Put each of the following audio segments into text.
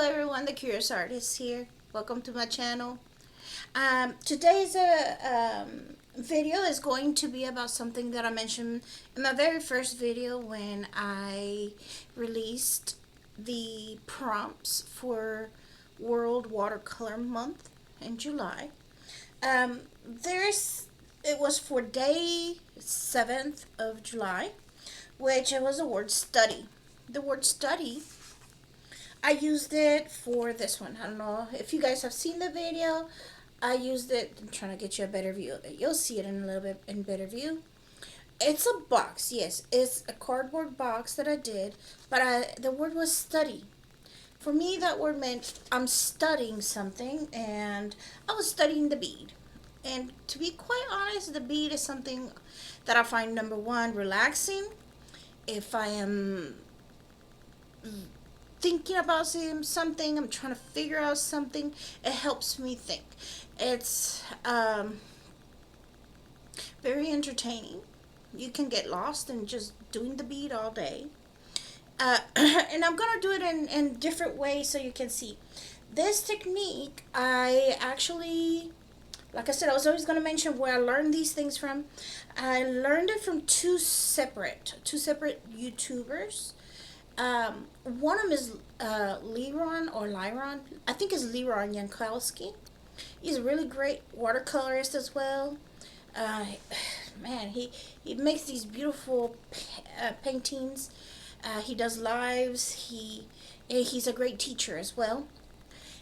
everyone, the Curious Artist here. Welcome to my channel. Today's video is going to be about something that I mentioned in my very first video when I released the prompts for World Watercolor Month in July. It was for day 7th of July, which it was a word study. The word study, I used it for this one. I don't know if you guys have seen the video. I used it. I'm trying to get you a better view of it. You'll see it in a little bit in better view. It's a box. Yes, it's a cardboard box that I did. But the word was study. For me, that word meant I'm studying something, and I was studying the bead. And to be quite honest, the bead is something that I find, number one, relaxing. If I am thinking about something, I'm trying to figure out something, it helps me think. It's very entertaining. You can get lost in just doing the bead all day. And I'm gonna do it in different ways so you can see. This technique, I actually, like I said, I was always going to mention where I learned these things from. I learned it from two separate YouTubers. One of them is Lyron. I think it's Lyron Yankowski. He's a really great watercolorist as well. Uh, Man, he makes these beautiful paintings. He does lives. He's a great teacher as well.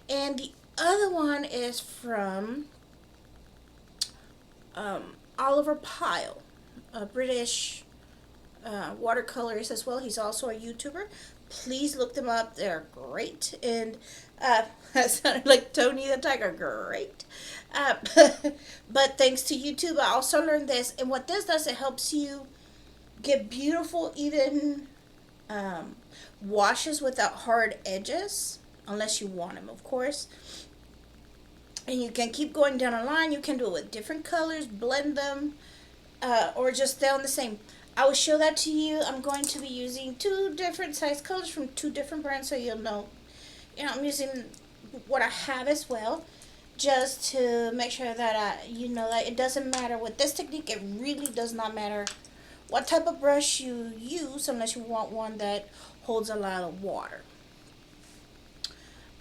And the other one is from Oliver Pyle, a British watercolorist as well. He's also a YouTuber. Please look them up. They're great. And that sounded like Tony the Tiger. Great. Uh, but thanks to YouTube, I also learned this. And what this does, it helps you get beautiful, even washes without hard edges, unless you want them, of course. And you can keep going down a line. You can do it with different colors, blend them, or just stay on the same. I will show that to you. I'm going to be using two different size colors from two different brands, so you'll know. I'm using what I have as well, just to make sure that you know that it doesn't matter with this technique. It really does not matter what type of brush you use, unless you want one that holds a lot of water.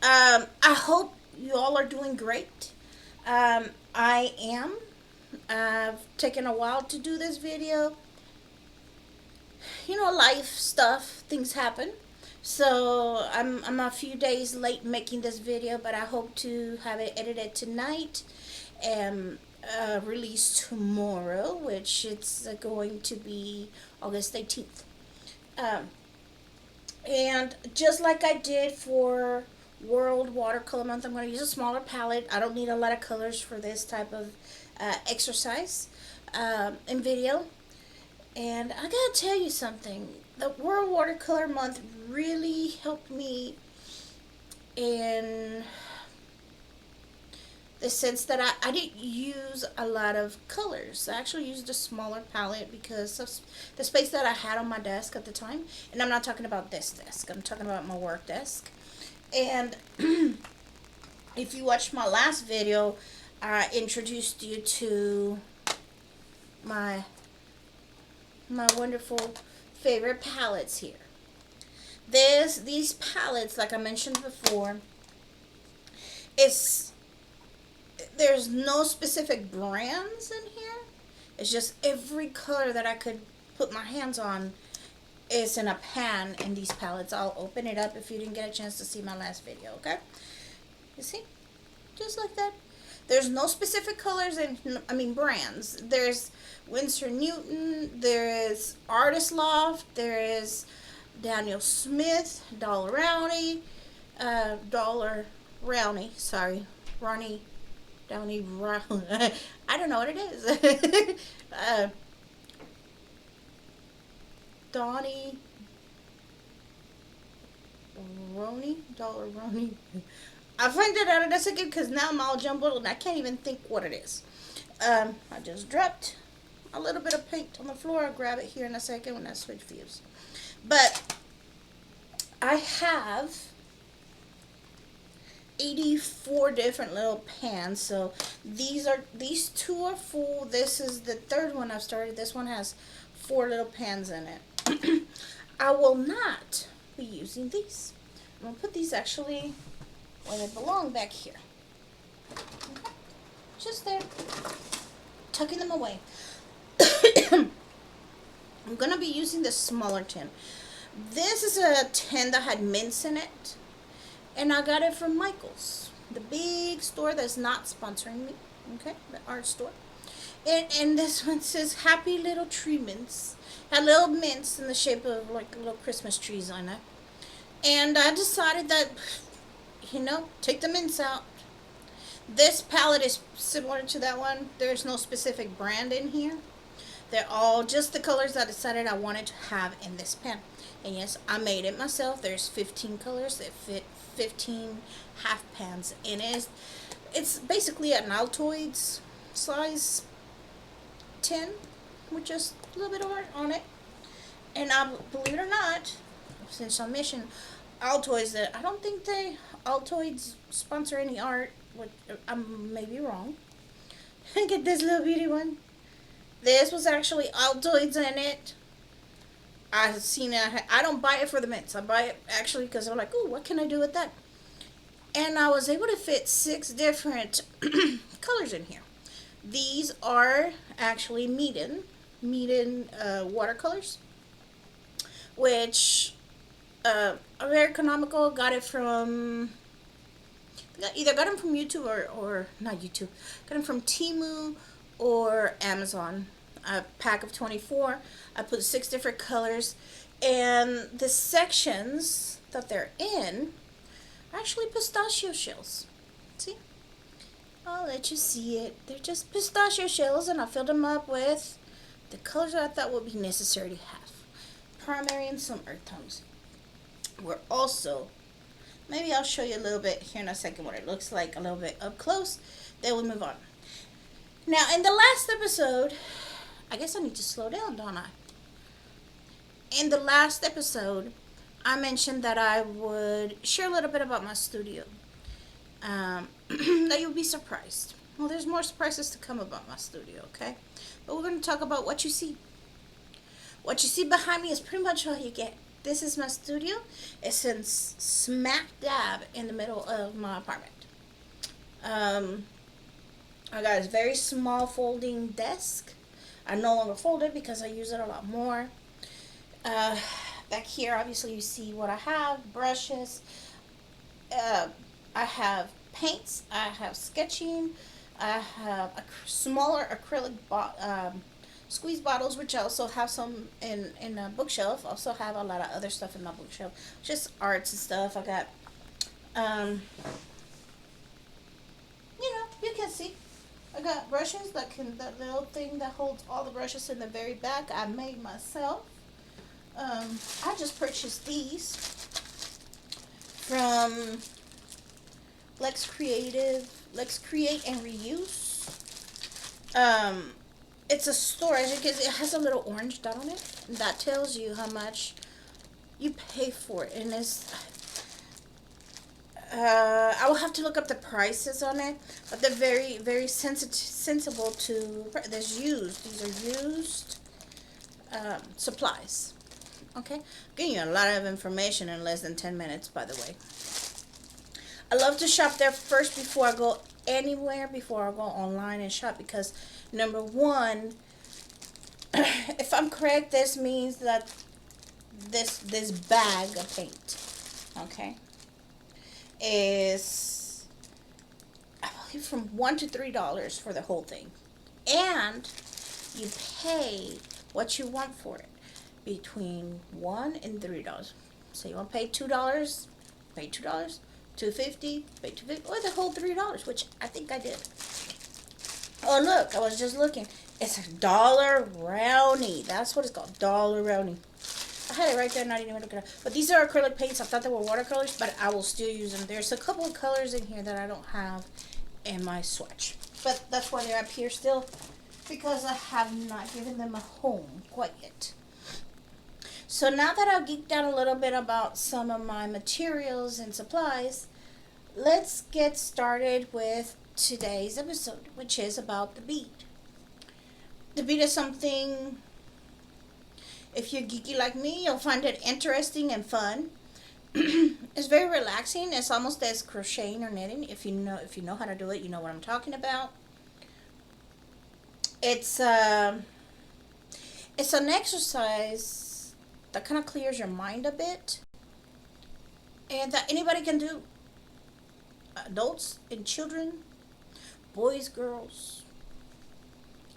I hope you all are doing great. I am. I've taken a while to do this video. Life stuff, things happen. So I'm a few days late making this video, but I hope to have it edited tonight and released tomorrow, which it's going to be August 18th. And just like I did for World Watercolor Month, I'm going to use a smaller palette. I don't need a lot of colors for this type of exercise in video. And I gotta tell you something. The World Watercolor Month really helped me in the sense that I didn't use a lot of colors. I actually used a smaller palette because of the space that I had on my desk at the time. And I'm not talking about this desk. I'm talking about my work desk. And if you watched my last video, I introduced you to my wonderful favorite palettes here. These palettes, like I mentioned before, there's no specific brands in here. It's just every color that I could put my hands on is in a pan in these palettes. I'll open it up if you didn't get a chance to see my last video, okay? You see? Just like that. There's no specific colors and brands. There's Winsor Newton, there is Artist Loft, there is Daniel Smith, Ronnie Downey Brown. I don't know what it is. Donnie Dollar Roni. I'll find it out in a second because now I'm all jumbled and I can't even think what it is. I just dropped a little bit of paint on the floor. I'll grab it here in a second when I switch views. But I have 84 different little pans. So these two are full. This is the third one I've started. This one has 4 little pans in it. I will not be using these. I'm gonna put these actually where they belong, back here. Okay. Just there, tucking them away. I'm gonna be using the smaller tin. This is a tin that had mints in it, and I got it from Michael's, the big store that's not sponsoring me. Okay, the art store. And this one says Happy Little Tree Mints. Had little mints in the shape of like little Christmas trees on it. And I decided that, take the mints out. This palette is similar to that one. There's no specific brand in here. They're all just the colors I decided I wanted to have in this pen. And yes, I made it myself. There's 15 colors that fit 15 half pans in it. It's basically an Altoids size tin with just a little bit of art on it. And I, believe it or not, since I'm mentioning Altoids, that I don't think Altoids sponsor any art. I may be wrong. Get this little beauty one. This was actually Altoids in it. I seen it. I don't buy it for the mints. I buy it actually because I'm like, oh, what can I do with that? And I was able to fit 6 different colors in here. These are actually Mead watercolors, which are very economical. Got it from either got them from YouTube or not YouTube. Got them from Temu or Amazon. A pack of 24. I put 6 different colors, and the sections that they're in are actually pistachio shells. See? I'll let you see it. They're just pistachio shells, and I filled them up with the colors that I thought would be necessary to have. Primary and some earth tones. We're also, maybe I'll show you a little bit here in a second what it looks like a little bit up close. Then we'll move on. Now, in the last episode, I guess I need to slow down, don't I? In the last episode, I mentioned that I would share a little bit about my studio. That you'll be surprised. Well, there's more surprises to come about my studio, okay? But we're going to talk about what you see. What you see behind me is pretty much all you get. This is my studio. It's in smack dab in the middle of my apartment. I got a very small folding desk. I no longer fold it because I use it a lot more. Back here, obviously, you see what I have. Brushes. I have paints. I have sketching. I have smaller acrylic squeeze bottles, which I also have some in a bookshelf. I also have a lot of other stuff in my bookshelf. Just arts and stuff. I got, you can see. I got brushes that little thing that holds all the brushes in the very back. I made myself. I just purchased these from Lex Create and Reuse. It's a store, as you can see, it has a little orange dot on it. That tells you how much you pay for it. And it's, I will have to look up the prices on it, but they're very, very sensible to, there's used, these are used supplies. Okay, I'm giving you a lot of information in less than 10 minutes, by the way. I love to shop there first before I go anywhere, before I go online and shop, because number one, if I'm correct, this means that this bag of paint, okay, is, I believe, from $1 to $3 for the whole thing, and you pay what you want for it, between $1 and $3. So you want to pay $2, pay $2, $2.50, pay $2.50, or the whole $3, which I think I did. Oh look, I was just looking. It's a dollar brownie. That's what it's called, dollar brownie. I had it right there, not even looking at it. But these are acrylic paints. I thought they were watercolors, but I will still use them. There's a couple of colors in here that I don't have in my swatch, but that's why they're up here still, because I have not given them a home quite yet. So now that I've geeked out a little bit about some of my materials and supplies, let's get started with today's episode, which is about the bead. The bead is something, if you're geeky like me, you'll find it interesting and fun. It's very relaxing. It's almost as crocheting or knitting. If you know how to do it, you know what I'm talking about. It's it's an exercise that kind of clears your mind a bit, and that anybody can do. Adults and children, boys, girls,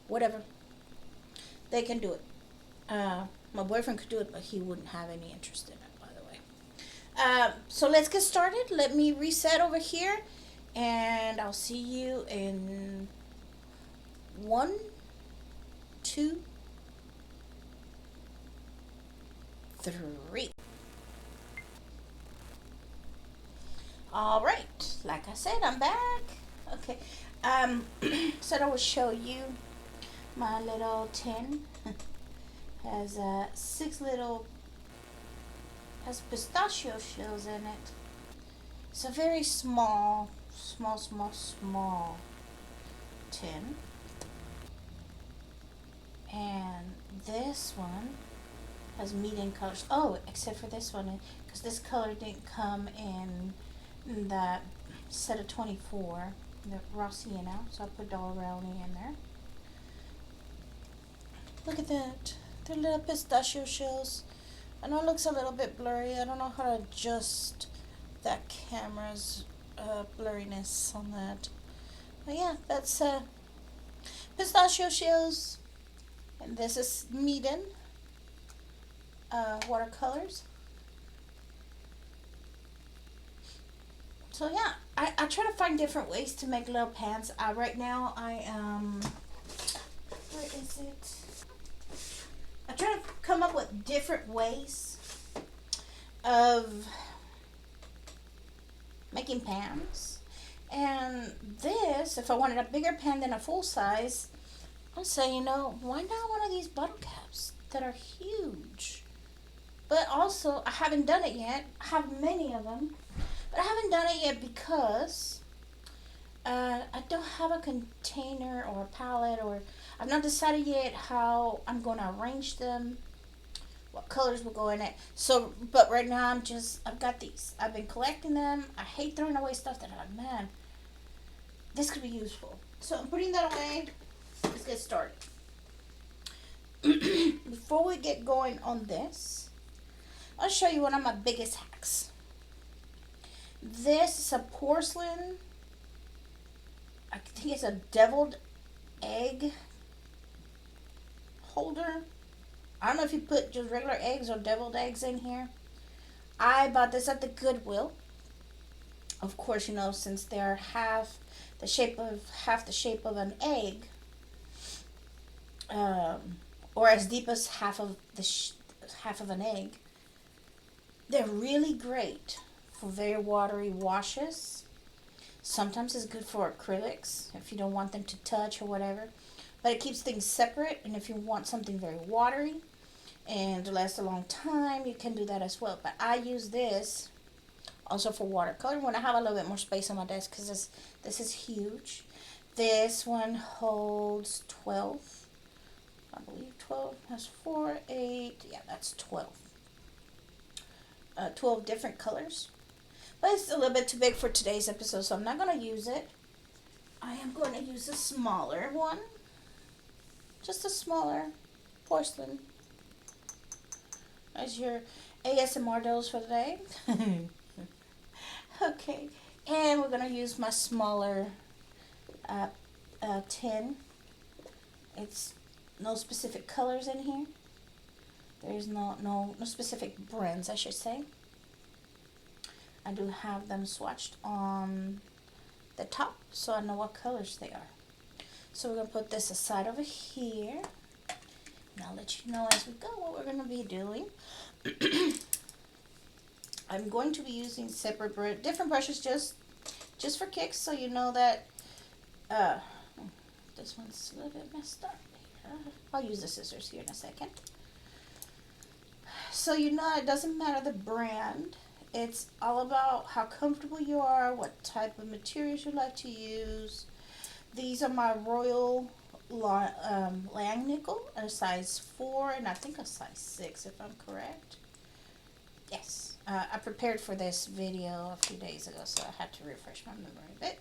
whatever, they can do it. My boyfriend could do it, but he wouldn't have any interest in it, by the way. So let's get started. Let me reset over here, and I'll see you in one, two, three. All right, like I said, I'm back. Okay. Said I will show you my little tin. Has six little, has pistachio shells in it. It's a very small tin. And this one has medium colors. Oh, except for this one, because this color didn't come in that set of 24, the raw sienna. So I put all brownie in there. Look at that. They're little pistachio shells. I know it looks a little bit blurry. I don't know how to adjust that camera's blurriness on that. But yeah, that's pistachio shells. And this is Meeden watercolors. So yeah, I try to find different ways to make little pants. Right now I where is it? I try to come up with different ways of making pans. And this, if I wanted a bigger pan than a full size, I'd say, why not one of these bottle caps that are huge? But also, I haven't done it yet. I have many of them. But I haven't done it yet because I don't have a container or a palette, or I've not decided yet how I'm going to arrange them, what colors will go in it. So, but right now I've got these. I've been collecting them. I hate throwing away stuff that I'm like, man, this could be useful. So I'm putting that away. Let's get started. Before we get going on this, I'll show you one of my biggest hacks. This is a porcelain, I think it's a deviled egg holder. I don't know if you put just regular eggs or deviled eggs in here. I bought this at the Goodwill. Of course, since they're half the shape of an egg, or as deep as half of an egg, they're really great for very watery washes. Sometimes it's good for acrylics if you don't want them to touch or whatever. But it keeps things separate, and if you want something very watery and to last a long time, you can do that as well. But I use this also for watercolor when I have a little bit more space on my desk, because this is huge. This one holds 12. I believe 12 has 4, 8. Yeah, that's 12. 12 different colors. But it's a little bit too big for today's episode, so I'm not going to use it. I am going to use a smaller one. Just a smaller porcelain. As your ASMR dose for today. Okay. And we're going to use my smaller tin. It's no specific colors in here. There's no specific brands, I should say. I do have them swatched on the top, so I know what colors they are. So we're going to put this aside over here. And I'll let you know as we go what we're going to be doing. I'm going to be using different brushes just for kicks, so you know that this one's a little bit messed up here. I'll use the scissors here in a second. So it doesn't matter the brand. It's all about how comfortable you are, what type of materials you like to use. These are my Royal Lang nickel, a size 4 and I think a size 6 if I'm correct. Yes, I prepared for this video a few days ago, so I had to refresh my memory a bit.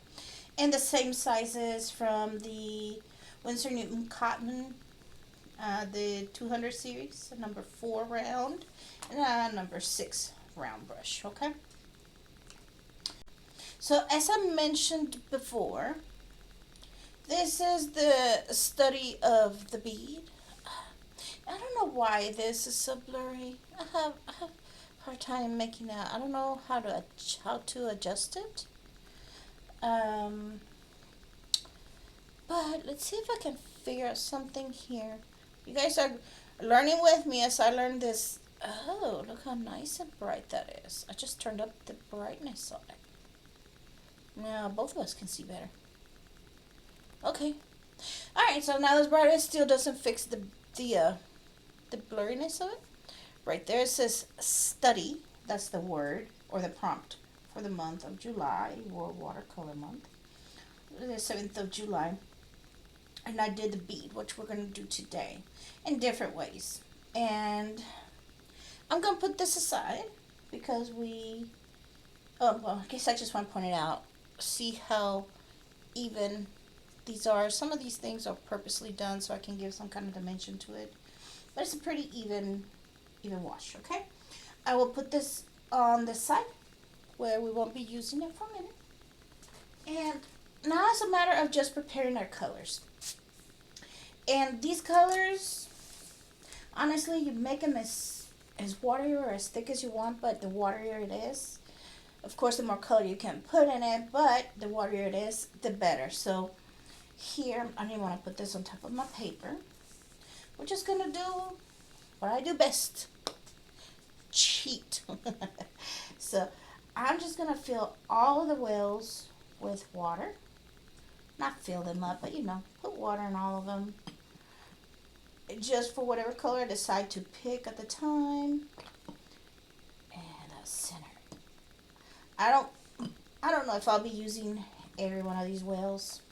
And the same sizes from the Winsor Newton Cotton, the 200 series, number 4 round, and number 6 round brush, okay? So as I mentioned before, this is the study of the bead. I don't know why this is so blurry. I have a hard time making out. I don't know how to adjust it. Um, but let's see if I can figure out something here. You guys are learning with me as I learn this. Oh, look how nice and bright that is. I just turned up the brightness on it. Now both of us can see better. Okay. Alright, so now this brightness still doesn't fix the blurriness of it. Right there it says study. That's the word or the prompt for the month of July, World Watercolor Month. The 7th of July. And I did the bead, which we're going to do today in different ways. And I'm going to put this aside because I guess I just want to point it out. See how even these are. Some of these things are purposely done so I can give some kind of dimension to it. But it's a pretty even wash, okay? I will put this on the side where we won't be using it for a minute. And now it's a matter of just preparing our colors. And these colors, honestly, you make them as watery or as thick as you want, but the waterier it is, of course, the more color you can put in it, but the waterier it is, the better. So here, I didn't want to put this on top of my paper. We're just going to do what I do best. Cheat. So I'm just going to fill all of the wells with water. Not fill them up, but put water in all of them. Just for whatever color I decide to pick at the time. And a center. I don't know if I'll be using every one of these wells,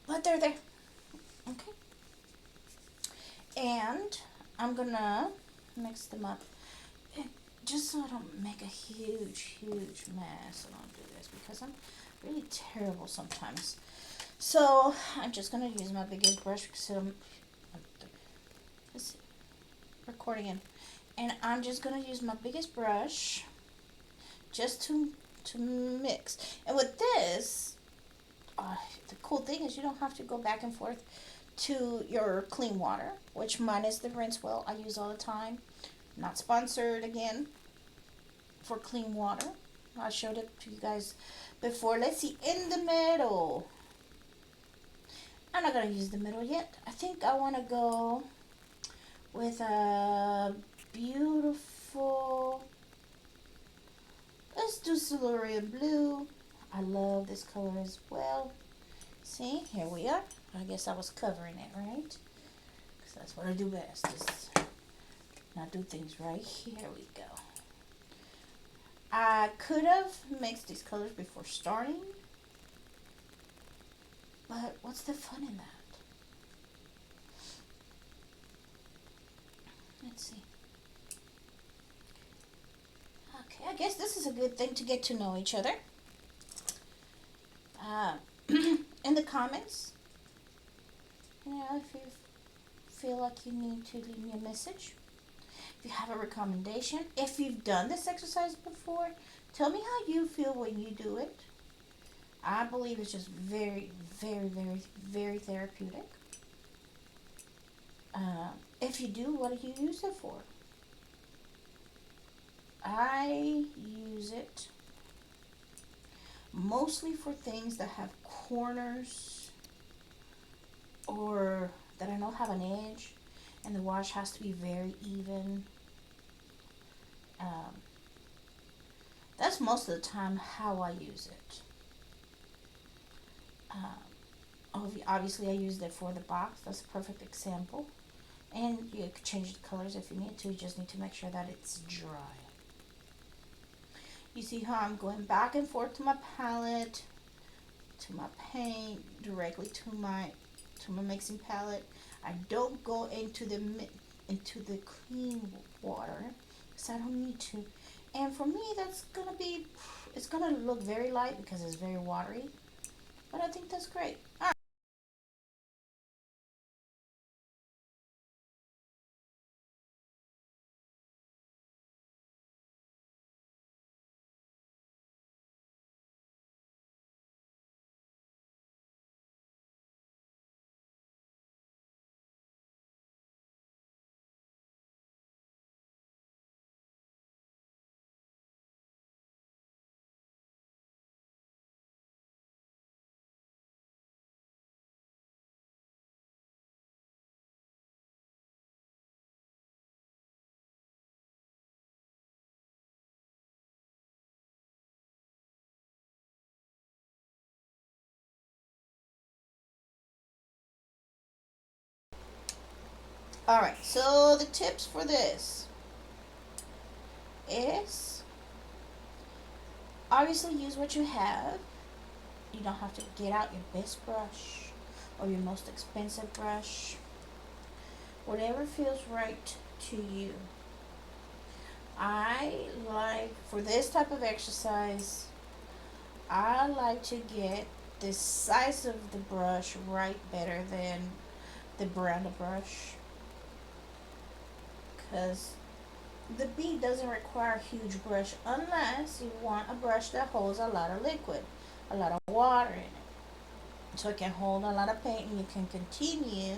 but they're there. Okay. And I'm gonna mix them up, and just so I don't make a huge mess. I don't do this because I'm really terrible sometimes. So I'm just gonna use my biggest brush because I'm recording it, and I'm just gonna use my biggest brush just to mix. And with this, the cool thing is you don't have to go back and forth to your clean water, which mine is the rinse well I use all the time. Not sponsored again for clean water. I showed it to you guys before. Let's see, in the middle. I'm not going to use the middle yet. I think I want to go with a beautiful, let's do Silurian blue. I love this color as well. See, here we are. I guess I was covering it, right? Because that's what I do best, is not do things right. Here we go. I could have mixed these colors before starting, but what's the fun in that? Let's see. Okay, I guess this is a good thing to get to know each other. In the comments, if you feel like you need to leave me a message, if you have a recommendation, if you've done this exercise before, tell me how you feel when you do it. I believe it's just very therapeutic. If you do, what do you use it for? I use it mostly for things that have corners or that I know have an edge, and the wash has to be very even. That's most of the time how I use it. Obviously I used it for the box. That's a perfect example. And you can change the colors if you need to. You just need to make sure that it's dry. You see how I'm going back and forth to my palette, to my paint, directly to my mixing palette. I don't go into the clean water because I don't need to. And for me, that's gonna be, it's gonna look very light because it's very watery. But I think that's great. Alright, so the tips for this is obviously use what you have. You don't have to get out your best brush or your most expensive brush. Whatever feels right to you. I like, for this type of exercise, I like to get the size of the brush right better than the brand of brush, because the bead doesn't require a huge brush unless you want a brush that holds a lot of liquid, a lot of water in it, so it can hold a lot of paint and you can continue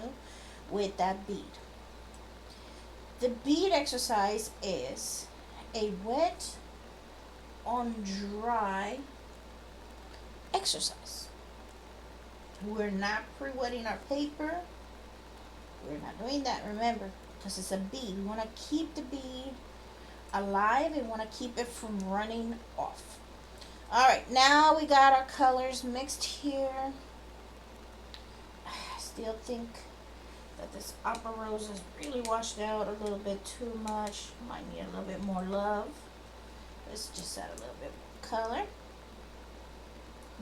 with that bead. The bead exercise is a wet on dry exercise. We're not pre-wetting our paper. We're not doing that, remember, because it's a bead. We want to keep the bead alive and want to keep it from running off. Alright, now we got our colors mixed here. I still think that this Opera Rose is really washed out a little bit too much. Might need a little bit more love. Let's just add a little bit more color.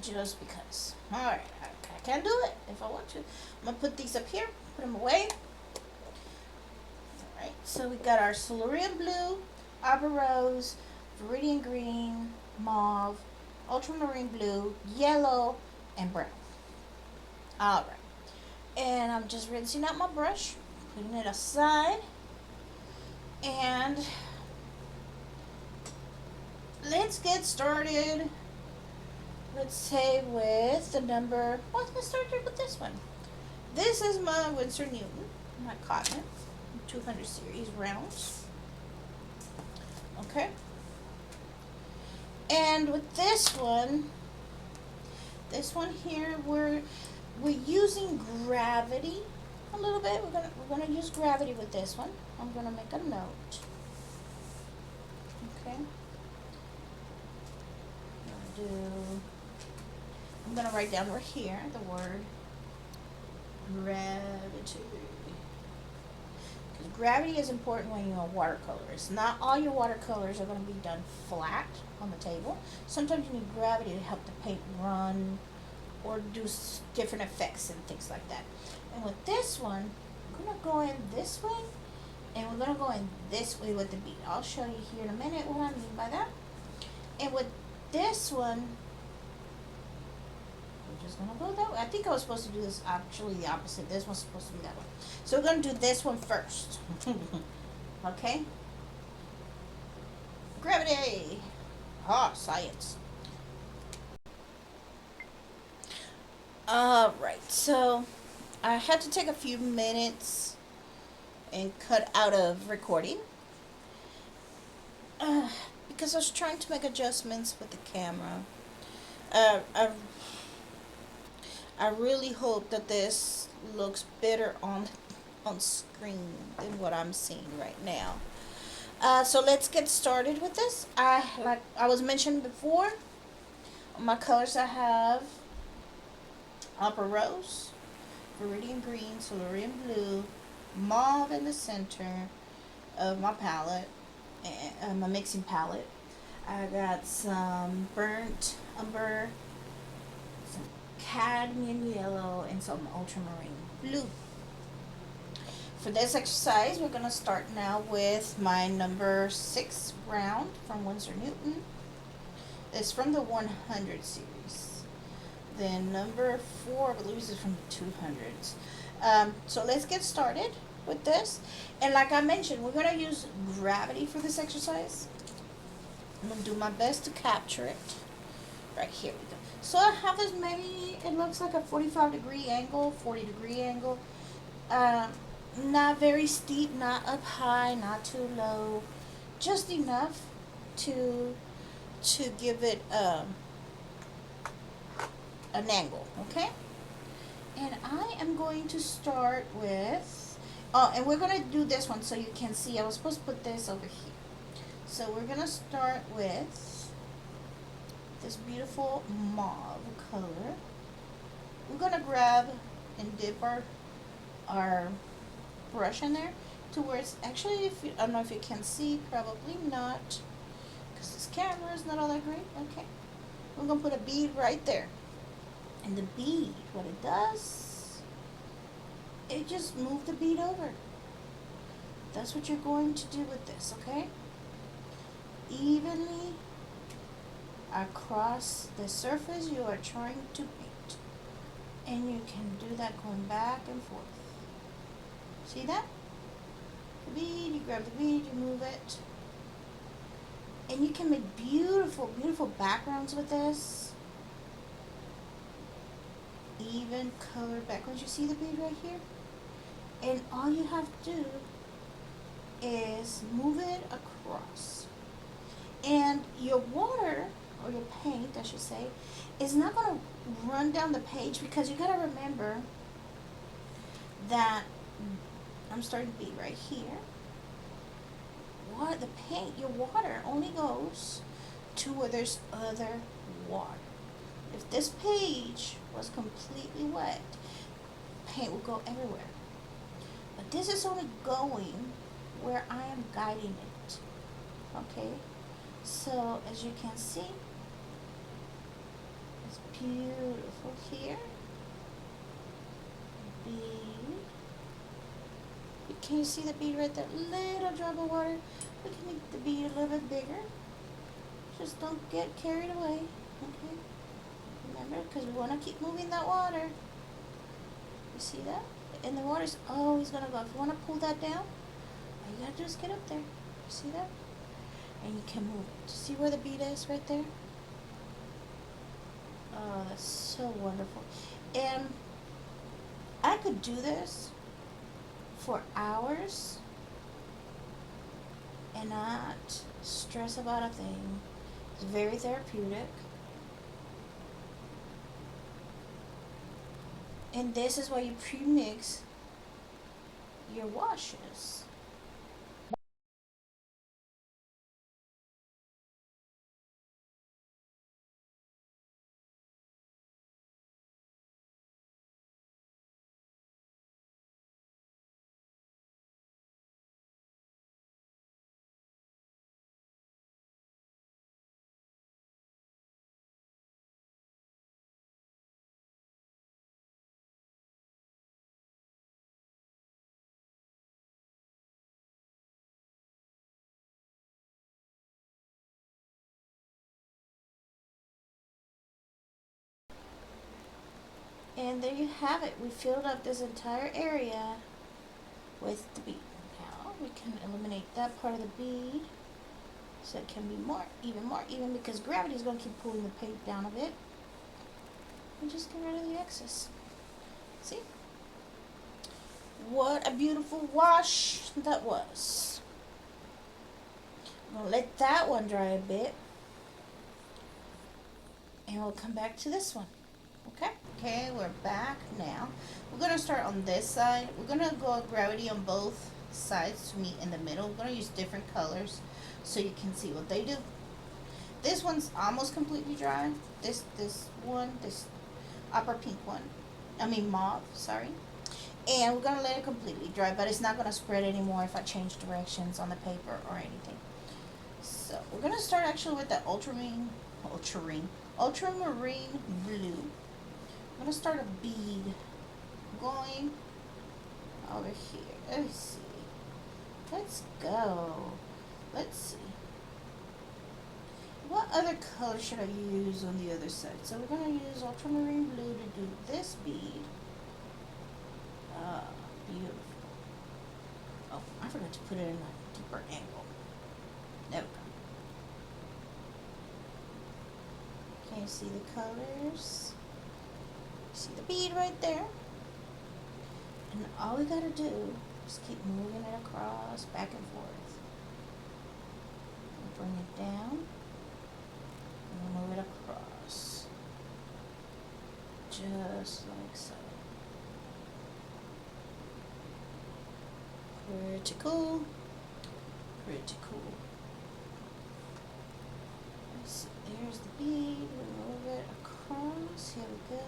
Just because. Alright, I can do it if I want to. I'm going to put these up here, put them away. Alright, so we got our Cerulean Blue, Opera Rose, Viridian Green, Mauve, Ultramarine Blue, Yellow, and Brown. Alright, and I'm just rinsing out my brush, putting it aside, and let's get started. Let's say with the number, well, let's start with this one. This is my Winsor Newton, my Cotton 200 series rounds. Okay. And with this one here, we're using gravity a little bit. We're gonna use gravity with this one. I'm gonna make a note. Okay. I'm gonna write down right here the word gravity. Because gravity is important when you're on watercolors. Not all your watercolors are going to be done flat on the table. Sometimes you need gravity to help the paint run or do different effects and things like that. And with this one, I'm going to go in this way and we're going to go in this way with the bead. I'll show you here in a minute what I mean by that. And with this one, we're just gonna go that way. I think I was supposed to do this actually the opposite. This one's supposed to be that way. So we're gonna do this one first. Okay? Gravity! Ah, science. Alright, so I had to take a few minutes and cut out of recording. Because I was trying to make adjustments with the camera. I really hope that this looks better on screen than what I'm seeing right now. So let's get started with this. Like I was mentioned before, my colors I have Opera Rose, Viridian Green, Cerulean Blue, Mauve in the center of my palette, my mixing palette. I I got some burnt umber, some cadmium yellow, and some ultramarine blue. For this exercise, we're going to start now with my number 6 round from Winsor Newton. It's from the 100 series. Then number 4, I believe, is from the 200s. So let's get started with this. And like I mentioned, we're going to use gravity for this exercise. I'm going to do my best to capture it. Right, here we go. So I have this, maybe it looks like a 45-degree angle, 40-degree angle. Not very steep, not up high, not too low. Just enough to give it an angle, okay? And I am going to start with, and we're going to do this one so you can see. I was supposed to put this over here. So we're going to start with this beautiful mauve color. We're going to grab and dip our brush in there to where it's actually, if you, I don't know if you can see, probably not, because this camera is not all that great. Okay, we're going to put a bead right there. And the bead, what it does, it just moves the bead over. That's what you're going to do with this, okay? Evenly across the surface you are trying to paint. And you can do that going back and forth. See that? The bead, you grab the bead, you move it. And you can make beautiful, beautiful backgrounds with this. Even color backgrounds. You see the bead right here? And all you have to do is move it across. And your water, or your paint, I should say, is not going to run down the page, because you got to remember that I'm starting to be right here. What the paint, your water only goes to where there's other water. If this page was completely wet, paint would go everywhere. But this is only going where I am guiding it. Okay? So as you can see, it's beautiful here. Bead. Can you see the bead right there? Little drop of water. We can make the bead a little bit bigger. Just don't get carried away. Okay? Remember, because we want to keep moving that water. You see that? And the water's always going to go. If you want to pull that down, all you got to do is get up there. You see that? And you can move it. See where the bead is right there? Oh, that's so wonderful. And I could do this for hours and not stress about a thing. It's very therapeutic. And this is why you pre-mix your washes. And there you have it. We filled up this entire area with the bead. Now we can eliminate that part of the bead so it can be even more even, because gravity is going to keep pulling the paint down a bit. And just get rid of the excess. See? What a beautiful wash that was. I'm going to let that one dry a bit. And we'll come back to this one. Okay? Okay, we're back now. We're going to start on this side. We're going to go gravity on both sides to meet in the middle. We're going to use different colors so you can see what they do. This one's almost completely dry. This upper pink one. I mean mauve, sorry. And we're going to let it completely dry, but it's not going to spread anymore if I change directions on the paper or anything. So So we're gonna start actually with the ultramarine blue. I'm gonna start a bead going over here. Let's see. Let's go. Let's see. What other color should I use on the other side? So we're gonna use ultramarine blue to do this bead. Ah, beautiful. Oh, I forgot to put it in a deeper angle. There we go. Can you see the colors? See the bead right there? And all we gotta do is keep moving it across, back and forth. And bring it down, and move it across. Just like so. Pretty cool. Pretty cool. So there's the bead. We move it across. Here we go.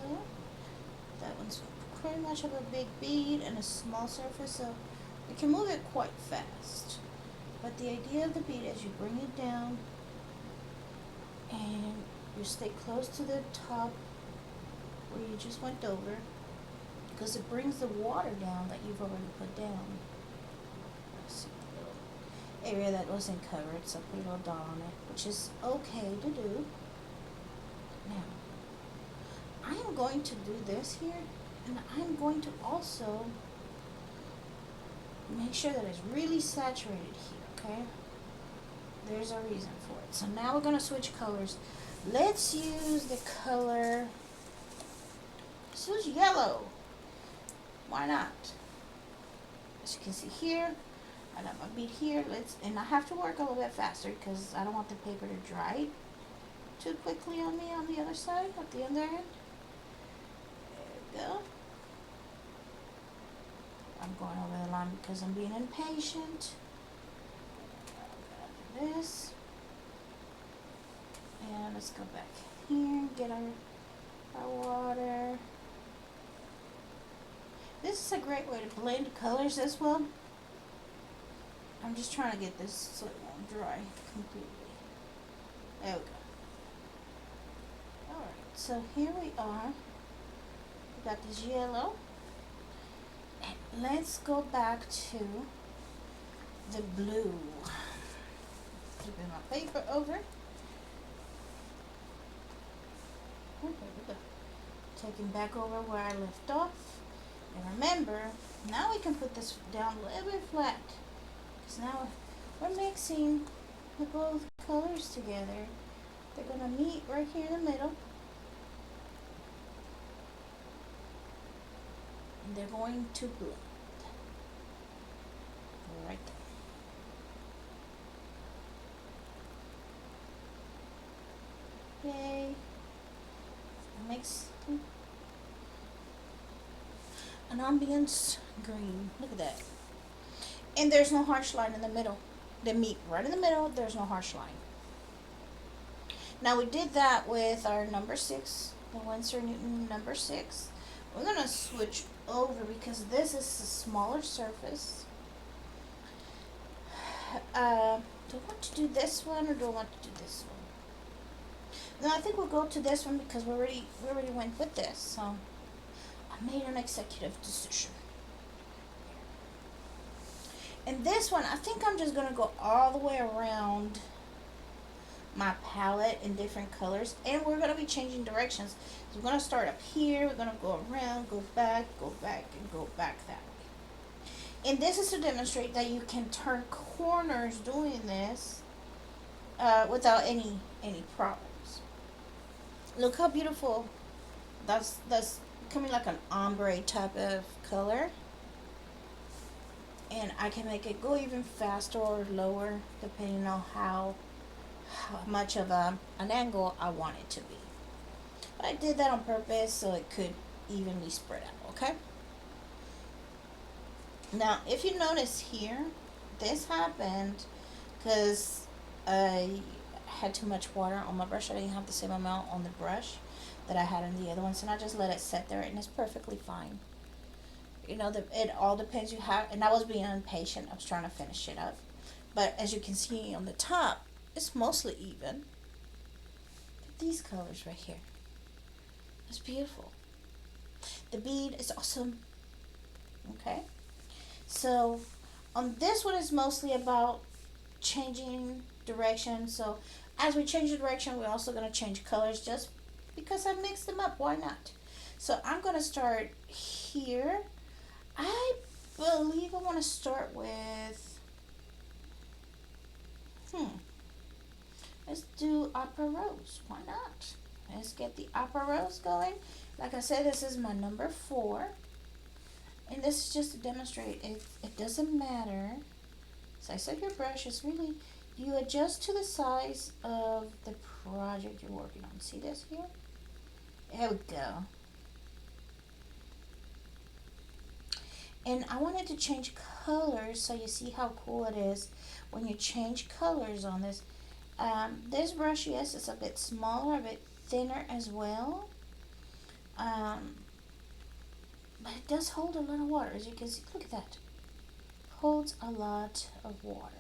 That one's pretty much of a big bead and a small surface, so we can move it quite fast. But the idea of the bead is you bring it down and you stay close to the top where you just went over, because it brings the water down that you've already put down. Let's see, a little area that wasn't covered, so put a little dot on it, which is okay to do. Now, I am going to do this here, and I'm going to also make sure that it's really saturated here, okay? There's a reason for it. So now we're going to switch colors. Let's use the color, let's use yellow. Why not? As you can see here, I got my bead here. And I have to work a little bit faster because I don't want the paper to dry too quickly on me on the other side, at the other end. There we go. I'm going over the line because I'm being impatient. I'm gonna do this. And let's go back here, get our water. This is a great way to blend colors as well. I'm just trying to get this so it won't dry completely. There we go. Alright, so here we are. We got this yellow. And let's go back to the blue. Flipping my paper over. There we go. Taking back over where I left off. And remember, now we can put this down a little bit flat. Because now we're mixing the both colors together. They're going to meet right here in the middle. And they're going to blend. Right there. Yay. Makes an ambience green. Look at that. And there's no harsh line in the middle. They meet right in the middle. There's no harsh line. Now we did that with our number 6, the Winsor Newton number 6. We're going to switch over because this is a smaller surface. Do I want to do this one or do I want to do this one? No, I think we'll go to this one because we already went with this. So I made an executive decision. And this one, I think I'm just going to go all the way around my palette in different colors. And we're going to be changing directions. So we're going to start up here. We're going to go around, go back, and go back that way. And this is to demonstrate that you can turn corners doing this without any problems. Look how beautiful. That's becoming like an ombre type of color. And I can make it go even faster or lower depending on how much of an angle I want it to be. But I did that on purpose so it could evenly spread out, okay? Now, if you notice here, this happened because I had too much water on my brush. I didn't have the same amount on the brush that I had on the other ones, and I just let it sit there, and it's perfectly fine. You know, it all depends. You have, and I was being impatient. I was trying to finish it up, but as you can see on the top, It's mostly even. But these colors right here. It's beautiful. The bead is awesome. Okay. So on this one is mostly about changing direction. So as we change the direction, we're also going to change colors just because I mixed them up. Why not? So I'm going to start here. I believe I want to start with, let's do Opera Rose. Why not? Let's get the Opera Rose going. Like I said, this is my number 4. And this is just to demonstrate it doesn't matter. Size of your brush is really, you adjust to the size of the project you're working on. See this here? There we go. And I wanted to change colors so you see how cool it is when you change colors on this. This brush, yes, is a bit smaller, a bit thinner as well. But it does hold a lot of water, as you can see. Look at that. Holds a lot of water.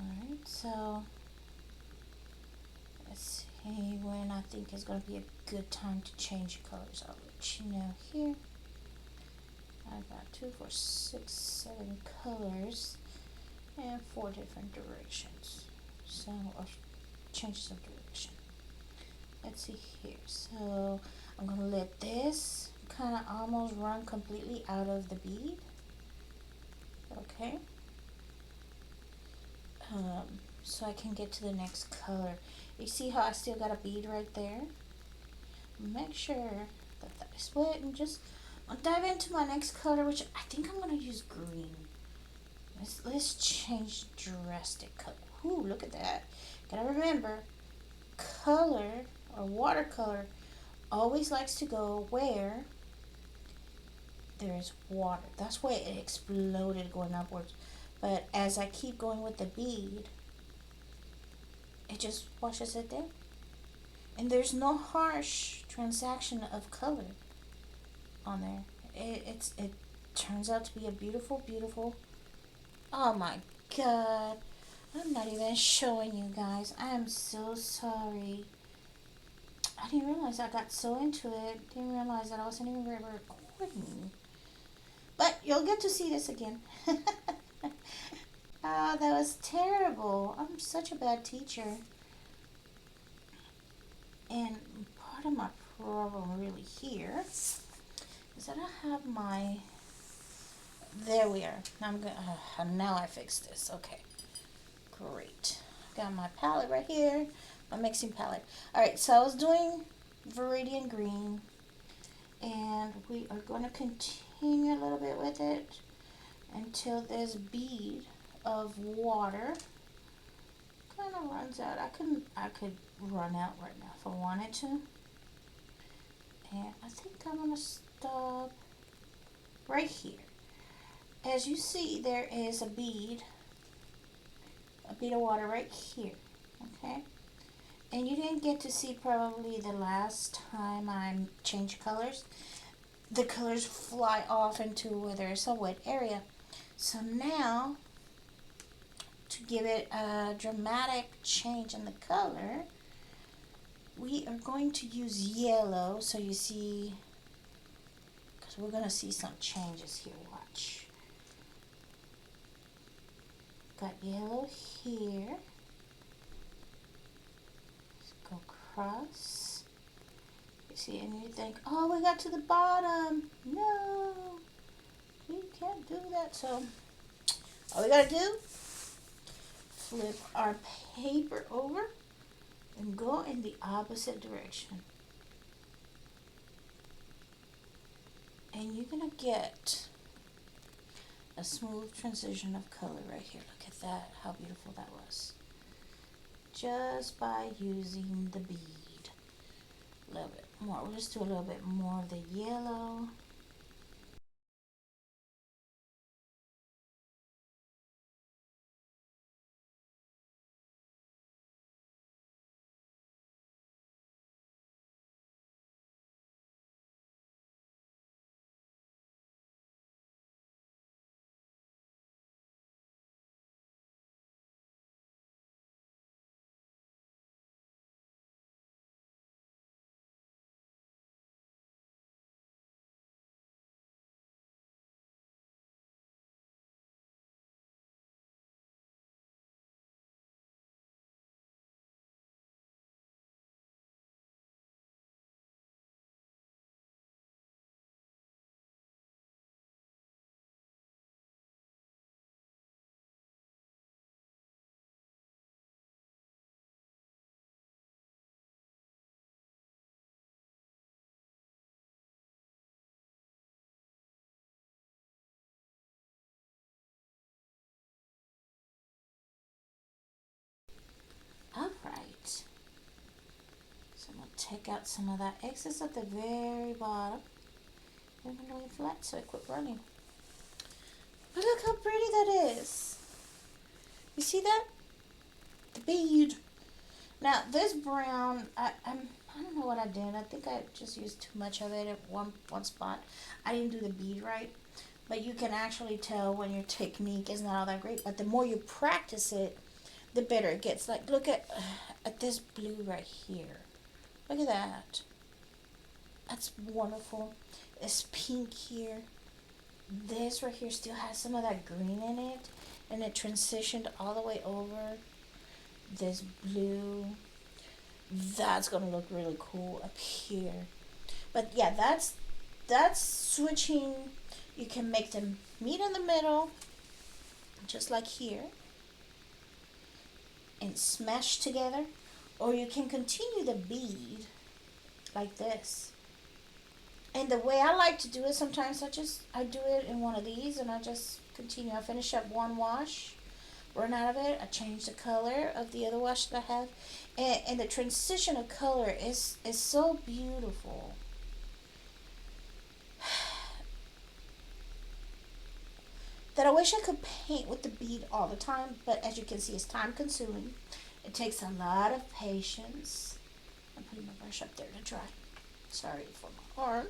Alright, so let's see when I think is going to be a good time to change colors. I'll let you know here. I've got 2, 4, 6, 7 colors and 4 different directions. So, or changes of direction. Let's see here. So, I'm going to let this kind of almost run completely out of the bead. Okay. So I can get to the next color. You see how I still got a bead right there? Make sure that that is wet, and just I'll dive into my next color, which I think I'm gonna use green. Let's change drastic color. Ooh, look at that. Gotta remember, color or watercolor always likes to go where there's water. That's why it exploded going upwards. But as I keep going with the bead, it just washes it down. And there's no harsh transaction of color on there. It turns out to be a beautiful, beautiful. Oh my god. I'm not even showing you guys. I am so sorry. I didn't realize I got so into it. Didn't realize that I wasn't even recording. But you'll get to see this again. Ah, that was terrible. I'm such a bad teacher. And part of my problem really here is that I have my, there we are. I'm gonna, now I fixed this. Okay, great. Got my palette right here, my mixing palette. All right, so I was doing Viridian Green, and we are going to continue a little bit with it until this bead of water kind of runs out. I could run out right now if I wanted to. And I think I'm going to stop right here. As you see, there is a bead of water right here, okay? And you didn't get to see probably the last time I changed colors. The colors fly off into where there's a wet area. So now, to give it a dramatic change in the color, we are going to use yellow. So you see, because we're going to see some changes here. Watch. Got yellow here. Let's go across. You see, and you think, oh, we got to the bottom. No, we can't do that. So all we got to do, flip our paper over and go in the opposite direction. And you're going to get a smooth transition of color right here. Look at that, how beautiful that was. Just by using the bead. A little bit more. We'll just do a little bit more of the yellow. take out some of that excess at the very bottom. I'm going to lay flat so it quit running. But look how pretty that is. You see that? The bead. Now this brown, I don't know what I did. I think I just used too much of it at one spot. I didn't do the bead right. But you can actually tell when your technique is not all that great. But the more you practice it, the better it gets. Like look at this blue right here. Look at that. That's wonderful. This pink here. This right here still has some of that green in it. And it transitioned all the way over. This blue. That's going to look really cool up here. But yeah, that's switching. You can make them meet in the middle. Just like here. And smash together. Or you can continue the bead like this. And the way I like to do it, sometimes I do it in one of these and I just continue. I finish up one wash, run out of it, I change the color of the other wash that I have. And the transition of color is so beautiful. That I wish I could paint with the bead all the time, but as you can see, it's time consuming. It takes a lot of patience. I'm putting my brush up there to dry. Sorry for my arm.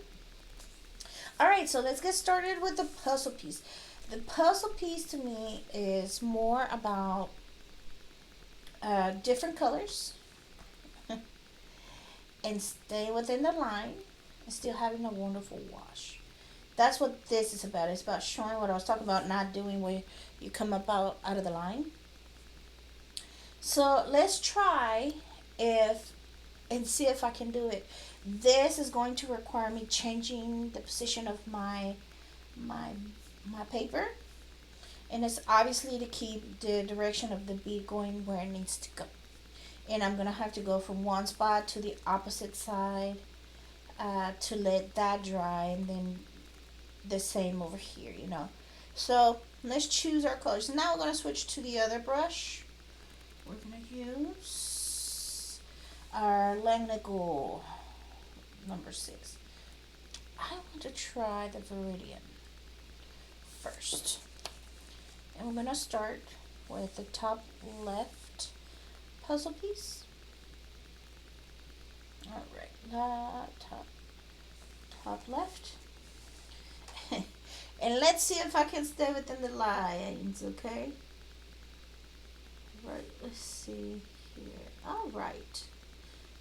Alright, so let's get started with the puzzle piece. The puzzle piece to me is more about different colors and stay within the line and still having a wonderful wash. That's what this is about. It's about showing what I was talking about, not doing where you come up out of the line. So let's try and see if I can do it. This is going to require me changing the position of my paper, and it's obviously to keep the direction of the bead going where it needs to go. And I'm gonna have to go from one spot to the opposite side to let that dry, and then the same over here, you know. So let's choose our colors. Now we're gonna switch to the other brush. We're gonna use our Langnickel number 6. I want to try the Viridian first. And we're going to start with the top left puzzle piece. Alright, top left. And let's see if I can stay within the lines, okay? Right, let's see here. Alright,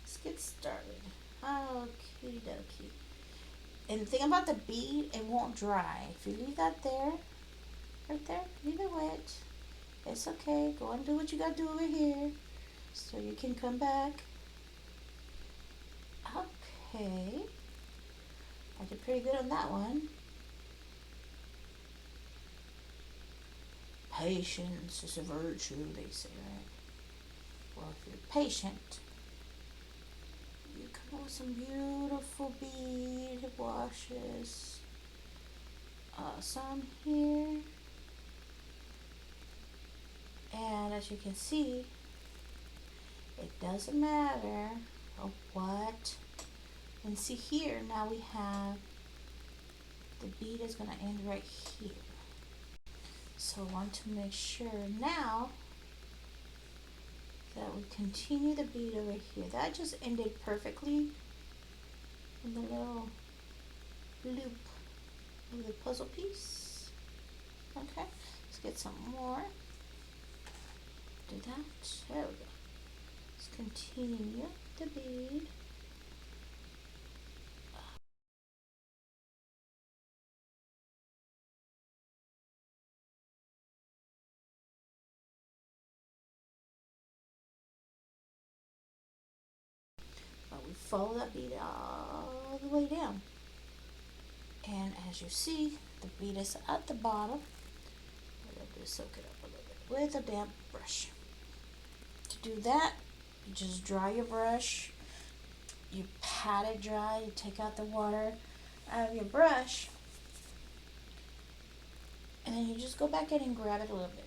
let's get started. Okie dokie. And the thing about the bead, it won't dry. If you leave that there, right there, leave it wet. It's okay. Go and do what you gotta do over here so you can come back. Okay. I did pretty good on that one. Patience is a virtue, they say, right? Well, if you're patient, you come up with some beautiful bead washes. Some here. And as you can see, it doesn't matter what. And see here, now we have the bead is going to end right here. So I want to make sure now that we continue the bead over here. That just ended perfectly in the little loop of the puzzle piece. Okay, let's get some more. Do that. There we go. Let's continue the bead. But we follow that bead all the way down. And as you see, the bead is at the bottom. We're going to soak it up a little bit with a damp brush. To do that, you just dry your brush. You pat it dry. You take out the water out of your brush. And then you just go back in and grab it a little bit.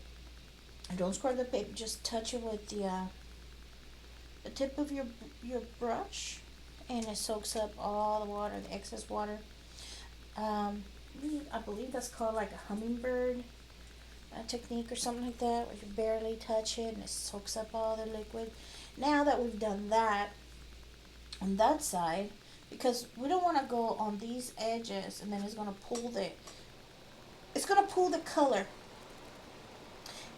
And don't scrub the paper. Just touch it with the tip of your brush. and it soaks up all the water, the excess water. Um, I believe that's called like a hummingbird technique or something like that, where you barely touch it and it soaks up all the liquid. Now that we've done that on that side, because we don't want to go on these edges and then it's gonna pull the color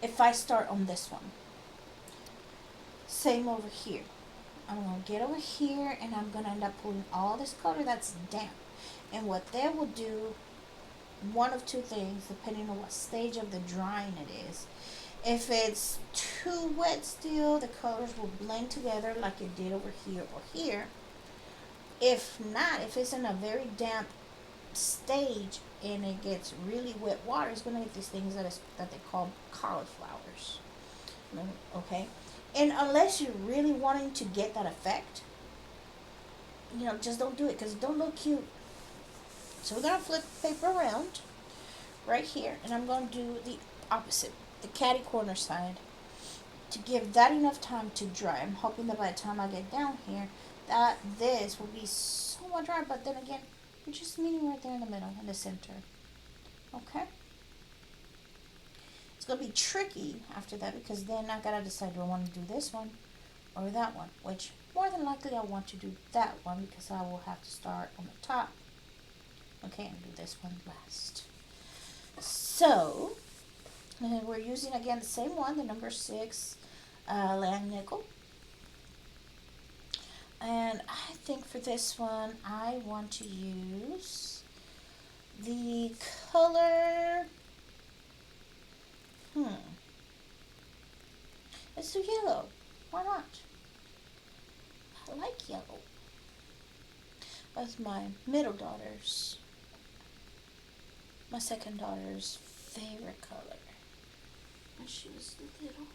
if I start on this one. Same over here. I'm gonna get over here and I'm gonna end up pulling all this color that's damp. And what that will do, one of two things, depending on what stage of the drying it is. If it's too wet still, the colors will blend together like it did over here or here. If not, if it's in a very damp stage and it gets really wet water, it's gonna get these things that they call cauliflowers. Okay, and unless you're really wanting to get that effect, just don't do it because it don't look cute. So we're gonna flip the paper around right here, and I'm gonna do the opposite, the catty corner side, to give that enough time to dry. I'm hoping that by the time I get down here, that this will be somewhat dry, but then again, we're just meeting right there in the middle, in the center. Okay? It's going to be tricky after that because then I got to decide, do I want to do this one or that one? Which, more than likely, I want to do that one because I will have to start on the top. Okay, and do this one last. So, we're using, again, the same one, the number 6 lamb nickel. And I think for this one, I want to use the color, let's do yellow. Why not? I like yellow. That's my middle daughter's, my second daughter's favorite color. When she was little.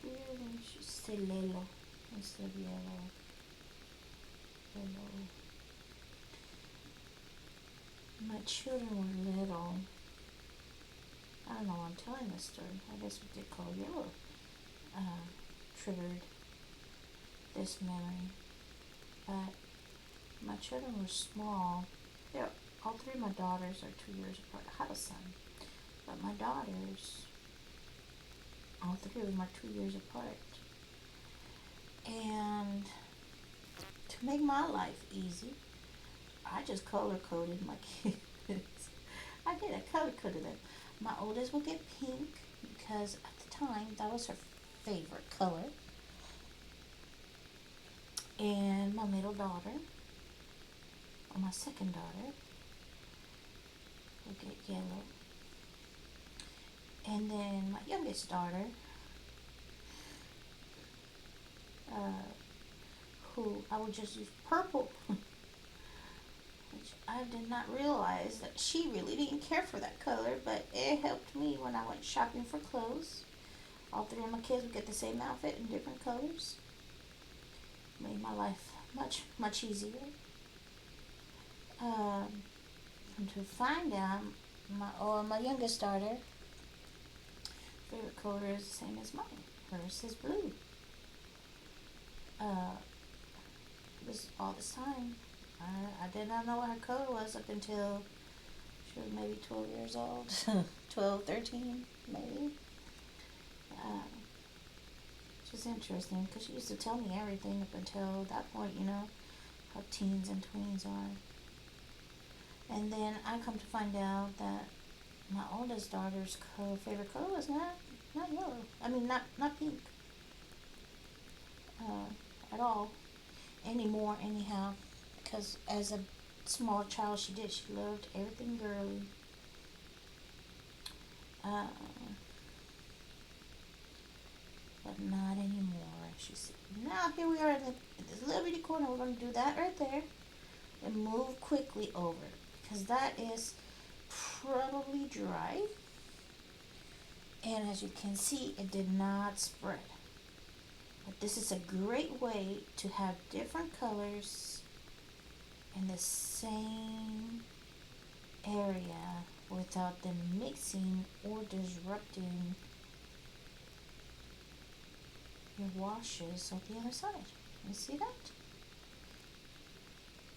Really, she used to say Lelo instead of yellow. Yellow. My children were little. I don't know why I'm telling this story. I guess what they call yellow triggered this memory. But my children were small. All three of my daughters are 2 years apart. I have a son. But my daughters, all three of them are 2 years apart. And to make my life easy, I just color coded my kids. I color coded them. My oldest will get pink because at the time that was her favorite color. And my middle daughter, or my second daughter, will get yellow. And then my youngest daughter, who I would just use purple, which I did not realize that she really didn't care for that color, but it helped me when I went shopping for clothes. All three of my kids would get the same outfit in different colors. Made my life much, much easier. And to find out, my youngest daughter, favorite color is the same as mine. Hers is blue. This all this time, I did not know what her color was up until she was maybe 12 years old. 12, 13, maybe. Which is interesting because she used to tell me everything up until that point, how teens and tweens are. And then I come to find out that my oldest daughter's favorite color was not yellow. I mean, not pink. At all. Anymore, anyhow. Because as a small child, she loved everything girly. But not anymore. She said, now here we are in this little bitty corner. We're going to do that right there. And move quickly over. Because that is probably dry. And as you can see, it did not spread. But this is a great way to have different colors in the same area without them mixing or disrupting your washes on the other side. You see that?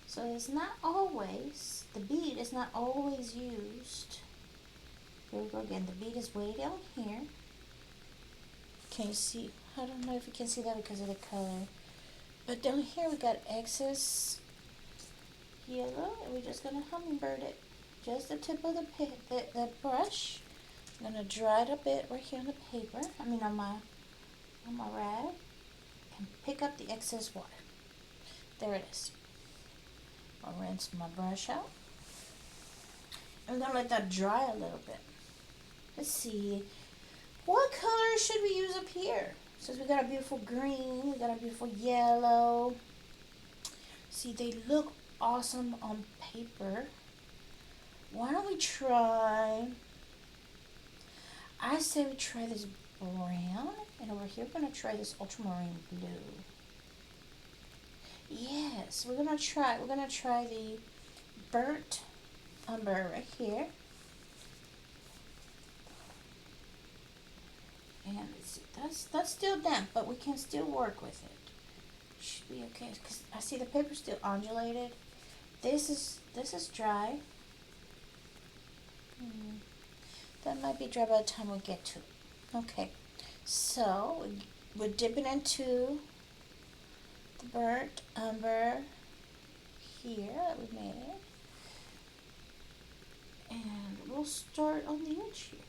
So it's not always, the bead is not always used. Here we go again. The bead is way down here. Can you see? I don't know if you can see that because of the color. But down here we got excess yellow, and we're just gonna hummingbird it. Just the tip of the brush. I'm gonna dry it a bit right here on the paper. I mean on my rag, and pick up the excess water. There it is. I'll rinse my brush out. I'm gonna let that dry a little bit. Let's see. What color should we use up here? Since we got a beautiful green, we got a beautiful yellow. See, they look awesome on paper. Why don't we try, I say we try this brown, and over here we're gonna try this ultramarine blue. Yes, we're gonna try the burnt umber right here. And let's see, that's still damp, but we can still work with it. Should be okay, because I see the paper still undulated. This is dry. That might be dry by the time we get to it. Okay, so we're dipping into the burnt umber here that we made, and we'll start on the edge here.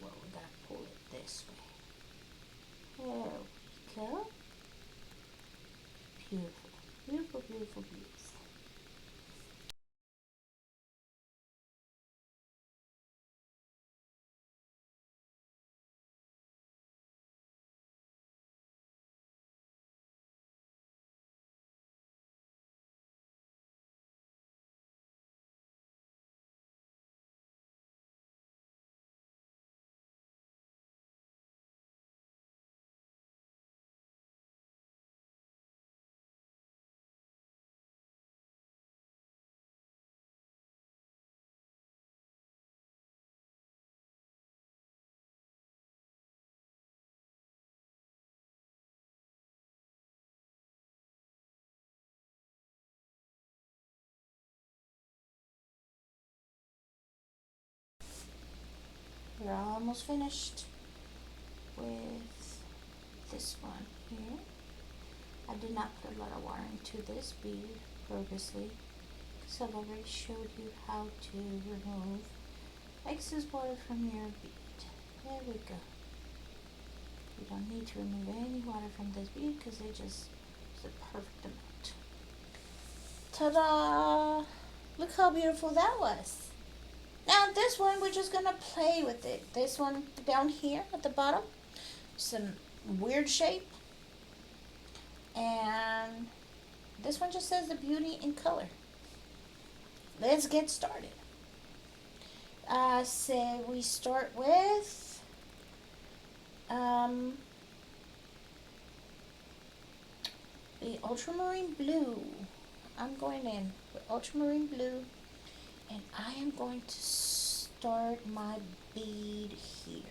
Well, we gotta pull it this way. There we go. Beautiful, beautiful, beautiful, beautiful. We're almost finished with this one here. I did not put a lot of water into this bead purposely, because I've already showed you how to remove excess water from your bead. There we go. You don't need to remove any water from this bead because they just is the perfect amount. Ta-da! Look how beautiful that was. Now this one, we're just gonna play with it. This one down here at the bottom, some weird shape. And this one just says the beauty in color. Let's get started. Say we start with the ultramarine blue. I'm going in with ultramarine blue, and I am going to start my bead here.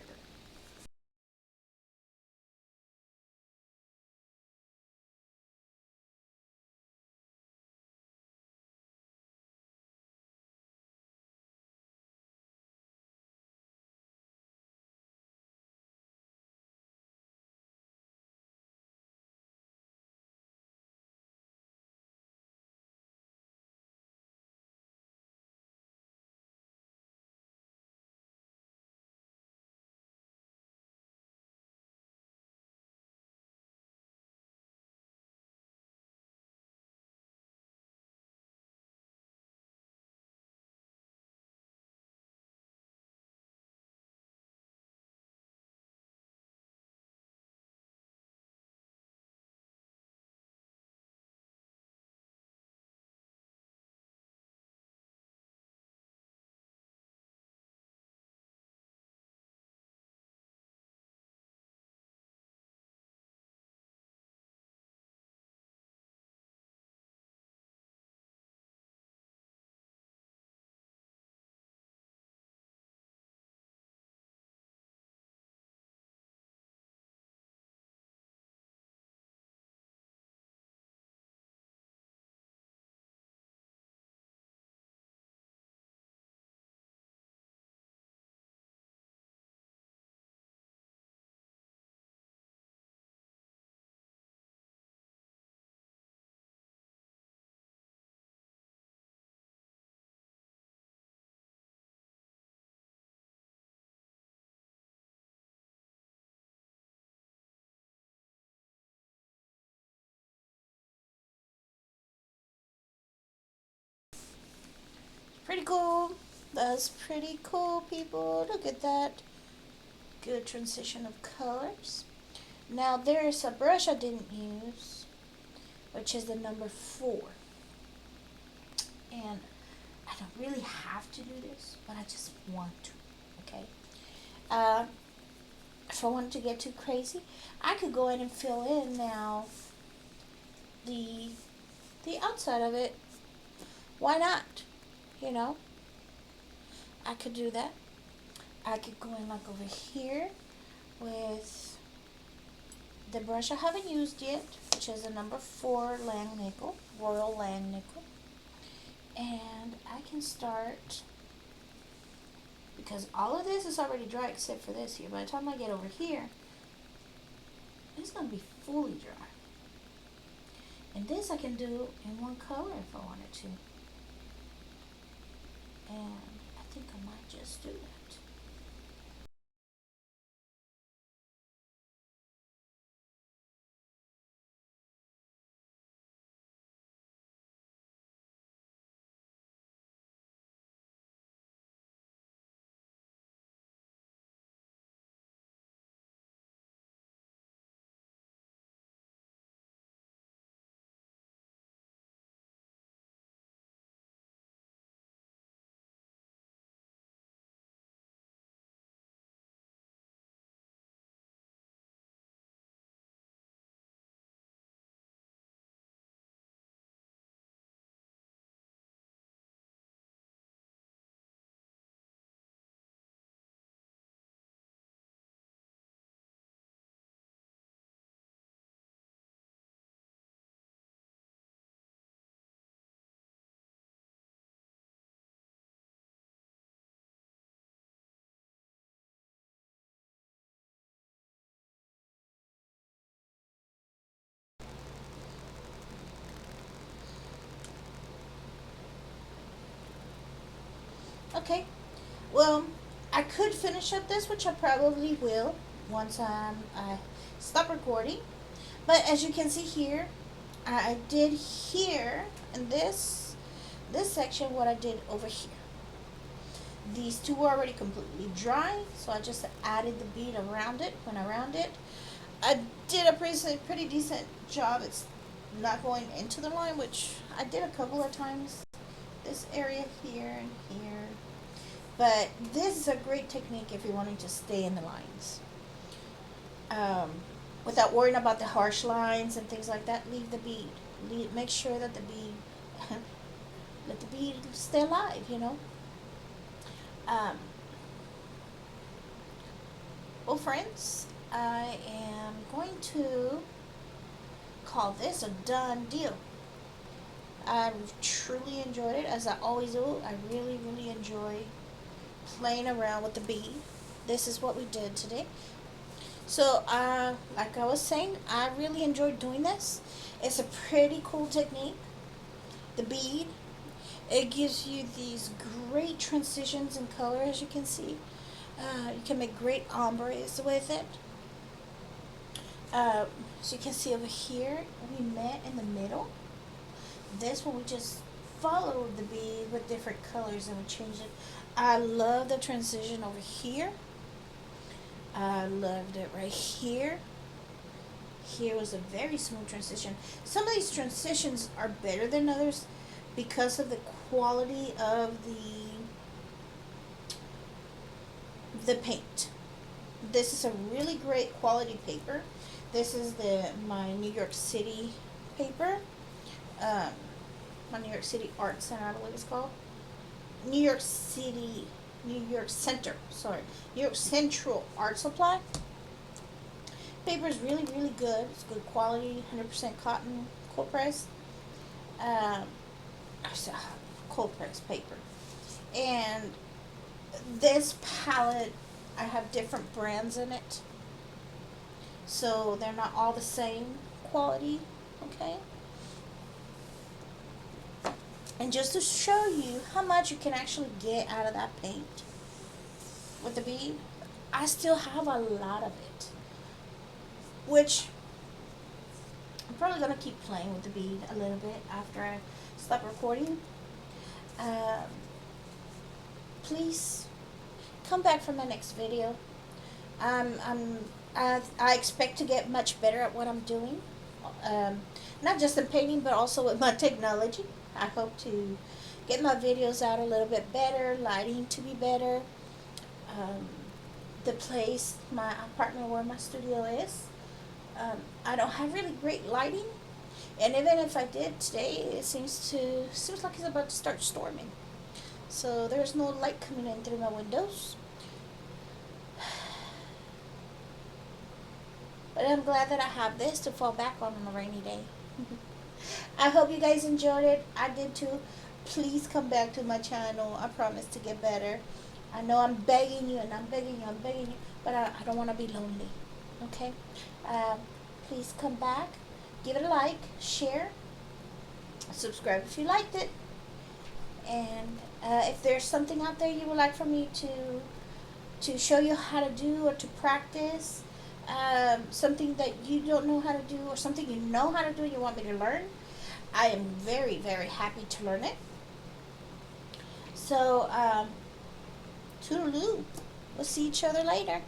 cool. That's pretty cool, people. Look at that. Good transition of colors. Now there's a brush I didn't use, which is the number 4. And I don't really have to do this, but I just want to, okay? Uh, if I wanted to get too crazy, I could go in and fill in now the outside of it. Why not? You know, I could do that. I could go in like over here with the brush I haven't used yet, which is a number 4 Lang Nickel, Royal Lang Nickel. And I can start, because all of this is already dry except for this here. By the time I get over here, it's going to be fully dry. And this I can do in one color if I wanted to. And I think I might just do that. Okay, well, I could finish up this, which I probably will once I stop recording. But as you can see here, I did here in this section what I did over here. These two were already completely dry, so I just added the bead around it. Went around it. I did a pretty decent job. It's not going into the line, which I did a couple of times. This area here and here. But this is a great technique if you're wanting to stay in the lines. Without worrying about the harsh lines and things like that, leave the bead. Make sure that the bead, let the bead stay alive, you know. Well, friends, I am going to call this a done deal. I truly enjoyed it, as I always do. I really, really enjoy playing around with the bead. This is what we did today. So, like I was saying, I really enjoyed doing this. It's a pretty cool technique. The bead, it gives you these great transitions in color, as you can see. You can make great ombres with it. So you can see over here, we met in the middle. This one we just followed the bead with different colors and we changed it. I love the transition over here. I loved it right here. Here was a very smooth transition. Some of these transitions are better than others because of the quality of the paint. This is a really great quality paper. This is my New York City paper. My New York City Art Center, I believe it's called. New York Central Art Supply. Paper is really, really good. It's good quality, 100% cotton, cold press. Cold press paper. And this palette, I have different brands in it. So they're not all the same quality, okay? And just to show you how much you can actually get out of that paint with the bead, I still have a lot of it, which I'm probably going to keep playing with the bead a little bit after I stop recording. please come back for my next video. I'm I expect to get much better at what I'm doing, not just in painting but also with my technology. I hope to get my videos out a little bit better, lighting to be better. Um, the place, my apartment where my studio is, I don't have really great lighting, and even if I did today, it seems like it's about to start storming. So there's no light coming in through my windows. But I'm glad that I have this to fall back on a rainy day. I hope you guys enjoyed it. I did too. Please come back to my channel. I promise to get better. I know I'm begging you and I'm begging you, I'm begging you, but I don't want to be lonely. Okay? Um, please come back. Give it a like, share, subscribe if you liked it. And if there's something out there you would like for me to show you how to do or to practice, something that you don't know how to do or something you know how to do you want me to learn, I am very, very happy to learn it. So, toodaloo. We'll see each other later.